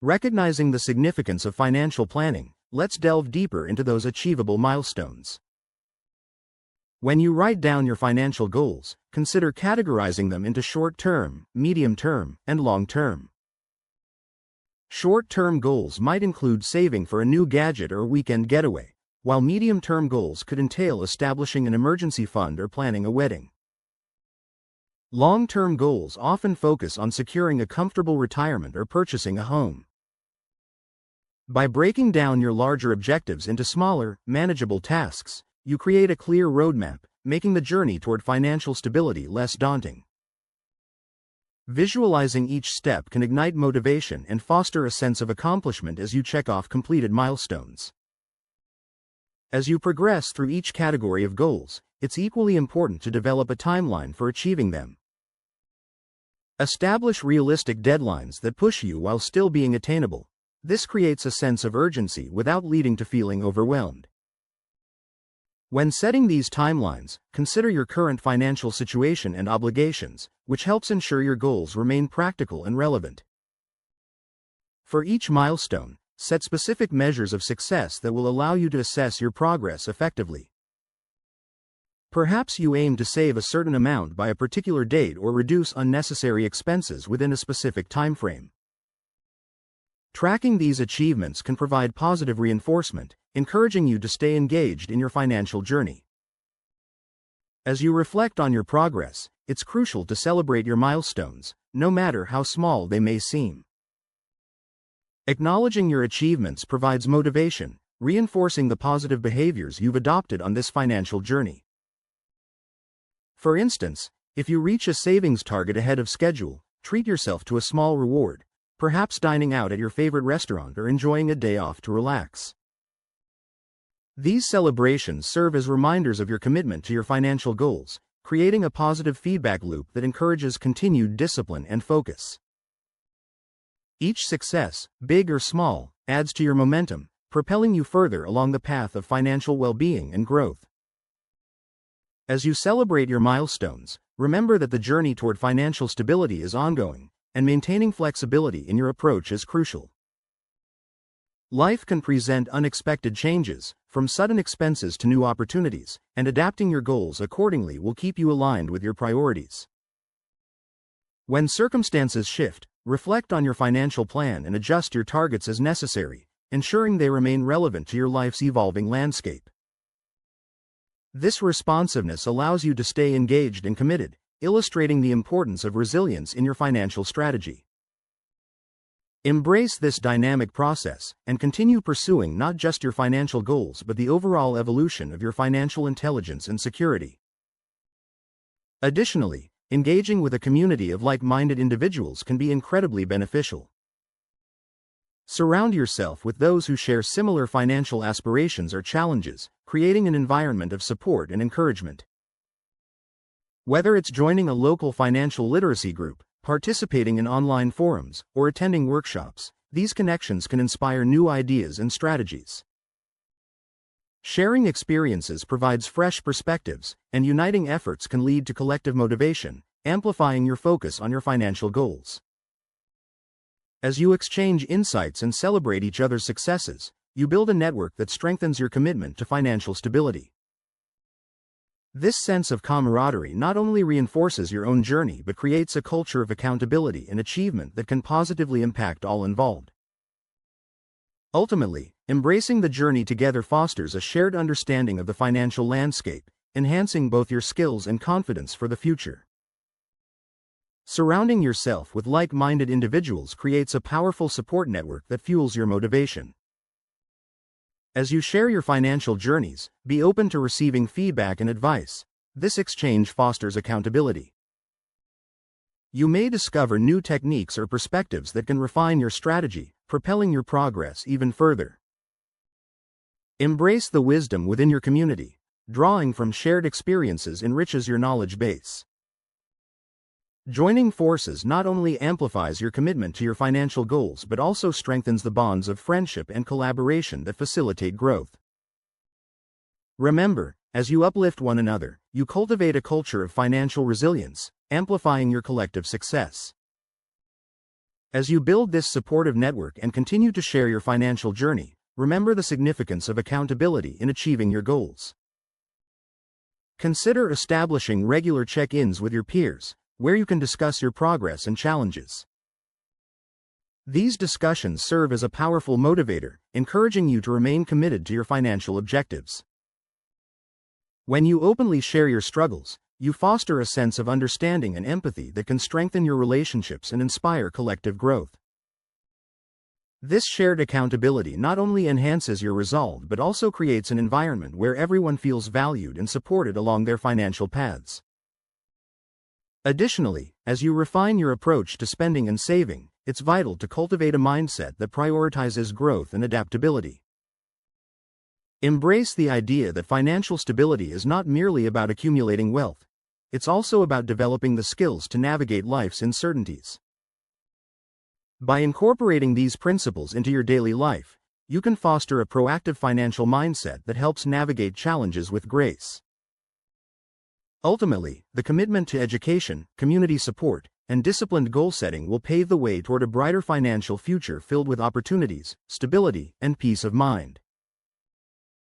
Recognizing the significance of financial planning, let's delve deeper into those achievable milestones. When you write down your financial goals, consider categorizing them into short-term, medium-term, and long-term. Short-term goals might include saving for a new gadget or a weekend getaway, while medium-term goals could entail establishing an emergency fund or planning a wedding. Long-term goals often focus on securing a comfortable retirement or purchasing a home. By breaking down your larger objectives into smaller, manageable tasks, you create a clear roadmap, making the journey toward financial stability less daunting. Visualizing each step can ignite motivation and foster a sense of accomplishment as you check off completed milestones. As you progress through each category of goals, it's equally important to develop a timeline for achieving them. Establish realistic deadlines that push you while still being attainable. This creates a sense of urgency without leading to feeling overwhelmed. When setting these timelines, consider your current financial situation and obligations, which helps ensure your goals remain practical and relevant. For each milestone, set specific measures of success that will allow you to assess your progress effectively. Perhaps you aim to save a certain amount by a particular date or reduce unnecessary expenses within a specific time frame. Tracking these achievements can provide positive reinforcement, encouraging you to stay engaged in your financial journey. As you reflect on your progress, it's crucial to celebrate your milestones, no matter how small they may seem. Acknowledging your achievements provides motivation, reinforcing the positive behaviors you've adopted on this financial journey. For instance, if you reach a savings target ahead of schedule, treat yourself to a small reward, perhaps dining out at your favorite restaurant or enjoying a day off to relax. These celebrations serve as reminders of your commitment to your financial goals, creating a positive feedback loop that encourages continued discipline and focus. Each success, big or small, adds to your momentum, propelling you further along the path of financial well-being and growth. As you celebrate your milestones, remember that the journey toward financial stability is ongoing, and maintaining flexibility in your approach is crucial. Life can present unexpected changes, from sudden expenses to new opportunities, and adapting your goals accordingly will keep you aligned with your priorities. When circumstances shift, reflect on your financial plan and adjust your targets as necessary, ensuring they remain relevant to your life's evolving landscape. This responsiveness allows you to stay engaged and committed, illustrating the importance of resilience in your financial strategy. Embrace this dynamic process, and continue pursuing not just your financial goals but the overall evolution of your financial intelligence and security. Additionally, engaging with a community of like-minded individuals can be incredibly beneficial. Surround yourself with those who share similar financial aspirations or challenges, creating an environment of support and encouragement. Whether it's joining a local financial literacy group, participating in online forums, or attending workshops, these connections can inspire new ideas and strategies. Sharing experiences provides fresh perspectives, and uniting efforts can lead to collective motivation, amplifying your focus on your financial goals. As you exchange insights and celebrate each other's successes, you build a network that strengthens your commitment to financial stability. This sense of camaraderie not only reinforces your own journey but creates a culture of accountability and achievement that can positively impact all involved. Ultimately, embracing the journey together fosters a shared understanding of the financial landscape, enhancing both your skills and confidence for the future. Surrounding yourself with like-minded individuals creates a powerful support network that fuels your motivation. As you share your financial journeys, be open to receiving feedback and advice. This exchange fosters accountability. You may discover new techniques or perspectives that can refine your strategy, propelling your progress even further. Embrace the wisdom within your community. Drawing from shared experiences enriches your knowledge base. Joining forces not only amplifies your commitment to your financial goals but also strengthens the bonds of friendship and collaboration that facilitate growth. Remember, as you uplift one another, you cultivate a culture of financial resilience, amplifying your collective success. As you build this supportive network and continue to share your financial journey, remember the significance of accountability in achieving your goals. Consider establishing regular check-ins with your peers, where you can discuss your progress and challenges. These discussions serve as a powerful motivator, encouraging you to remain committed to your financial objectives. When you openly share your struggles, you foster a sense of understanding and empathy that can strengthen your relationships and inspire collective growth. This shared accountability not only enhances your resolve but also creates an environment where everyone feels valued and supported along their financial paths. Additionally, as you refine your approach to spending and saving, it's vital to cultivate a mindset that prioritizes growth and adaptability. Embrace the idea that financial stability is not merely about accumulating wealth, it's also about developing the skills to navigate life's uncertainties. By incorporating these principles into your daily life, you can foster a proactive financial mindset that helps navigate challenges with grace. Ultimately, the commitment to education, community support, and disciplined goal setting will pave the way toward a brighter financial future filled with opportunities, stability, and peace of mind.